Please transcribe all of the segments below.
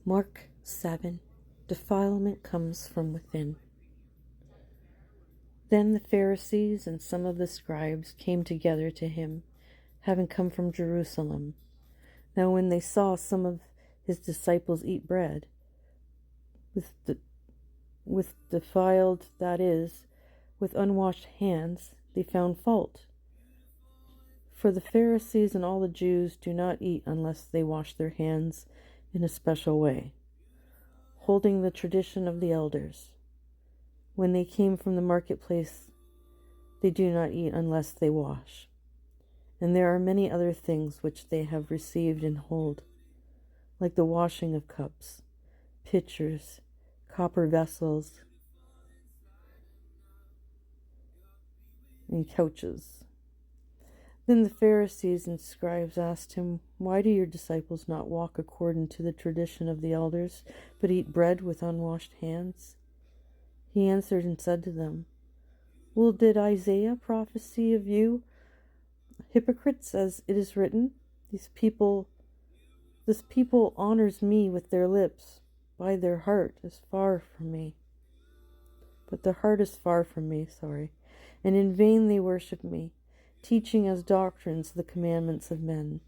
Mark 7. Defilement comes from within. Then the Pharisees and some of the scribes came together to him, having come from Jerusalem. Now when they saw some of his disciples eat bread with defiled, that is, with unwashed hands, they found fault. For the Pharisees and all the Jews do not eat unless they wash their hands in a special way, holding the tradition of the elders. When they came from the marketplace, they do not eat unless they wash. And there are many other things which they have received and hold, like the washing of cups, pitchers, copper vessels, and couches. Then the Pharisees and scribes asked him, "Why do your disciples not walk according to the tradition of the elders, but eat bread with unwashed hands?" He answered and said to them, "Well, did Isaiah prophesy of you hypocrites, as it is written, this people honors me with their lips, but their heart is far from me. And in vain they worship me, teaching as doctrines the commandments of men.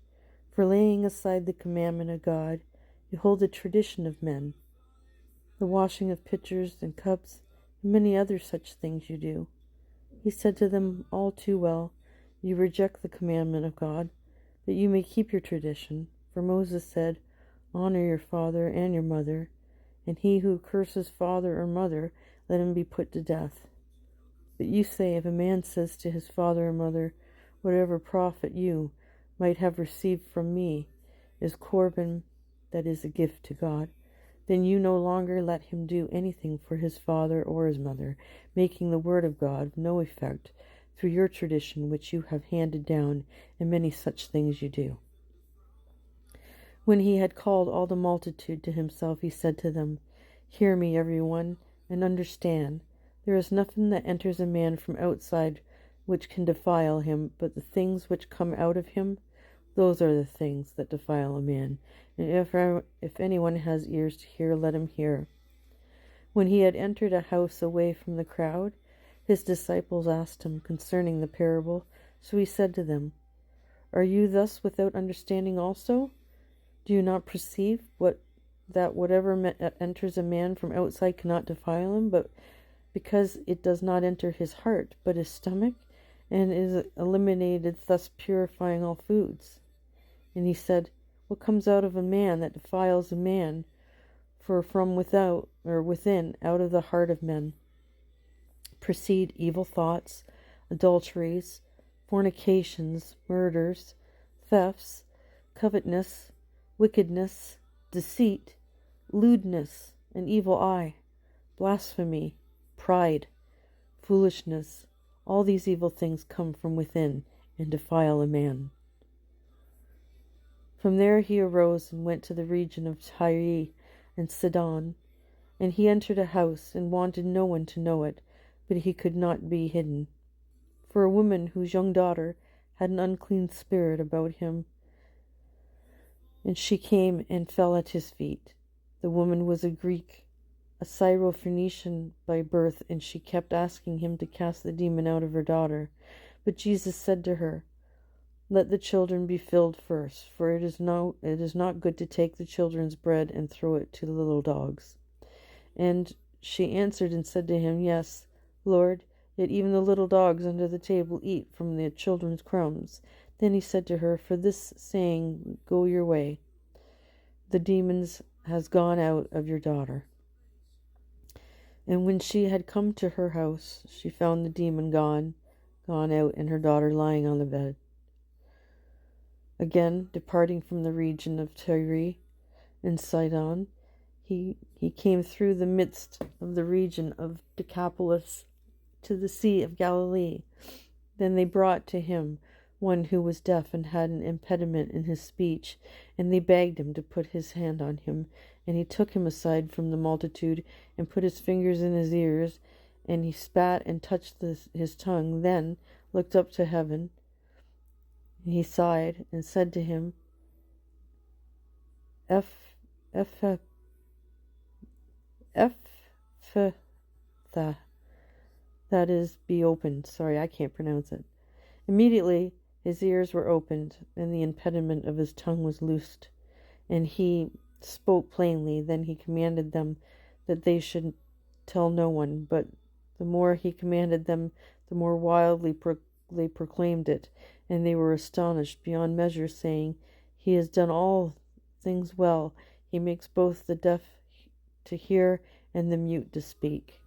For laying aside the commandment of God, you hold the tradition of men, the washing of pitchers and cups, and many other such things you do." He said to them, "All too well, you reject the commandment of God, that you may keep your tradition. For Moses said, 'Honor your father and your mother,' and he who curses father or mother, let him be put to death. But you say, if a man says to his father or mother, 'Whatever profit you might have received from me is Corban, that is a gift to God,' then you no longer let him do anything for his father or his mother, making the word of God of no effect through your tradition which you have handed down, and many such things you do." When he had called all the multitude to himself, he said to them, "Hear me, everyone, and understand. There is nothing that enters a man from outside which can defile him, but the things which come out of him, those are the things that defile a man. And if anyone has ears to hear, let him hear." When he had entered a house away from the crowd, his disciples asked him concerning the parable. So he said to them, "Are you thus without understanding also? Do you not perceive that whatever enters a man from outside cannot defile him, but because it does not enter his heart, but his stomach, and is eliminated, thus purifying all foods?" And he said, "What comes out of a man that defiles a man? For from without, or within, out of the heart of men, proceed evil thoughts, adulteries, fornications, murders, thefts, covetousness, wickedness, deceit, lewdness, an evil eye, blasphemy, pride, foolishness. All these evil things come from within and defile a man." From there he arose and went to the region of Tyre and Sidon. And he entered a house and wanted no one to know it, but he could not be hidden. For a woman whose young daughter had an unclean spirit about him, and she came and fell at his feet. The woman was a Greek, a Syrophoenician by birth, and she kept asking him to cast the demon out of her daughter. But Jesus said to her, "Let the children be filled first, for it is not good to take the children's bread and throw it to the little dogs." And she answered and said to him, "Yes, Lord, yet even the little dogs under the table eat from the children's crumbs." Then he said to her, "For this saying, go your way. The demons has gone out of your daughter." And when she had come to her house, she found the demon gone out, and her daughter lying on the bed. Again, departing from the region of Tyre and Sidon, he came through the midst of the region of Decapolis to the Sea of Galilee. Then they brought to him one who was deaf and had an impediment in his speech, and they begged him to put his hand on him. And he took him aside from the multitude, and put his fingers in his ears, and he spat and touched his tongue, then looked up to heaven. He sighed and said to him, Ephphatha, Ephphatha, that is, be opened. Sorry, I can't pronounce it. Immediately his ears were opened, and the impediment of his tongue was loosed, and he spoke plainly. Then he commanded them that they should tell no one, but the more he commanded them, the more wildly they proclaimed it, and they were astonished beyond measure, saying, He has done all things well. He makes both the deaf to hear and the mute to speak.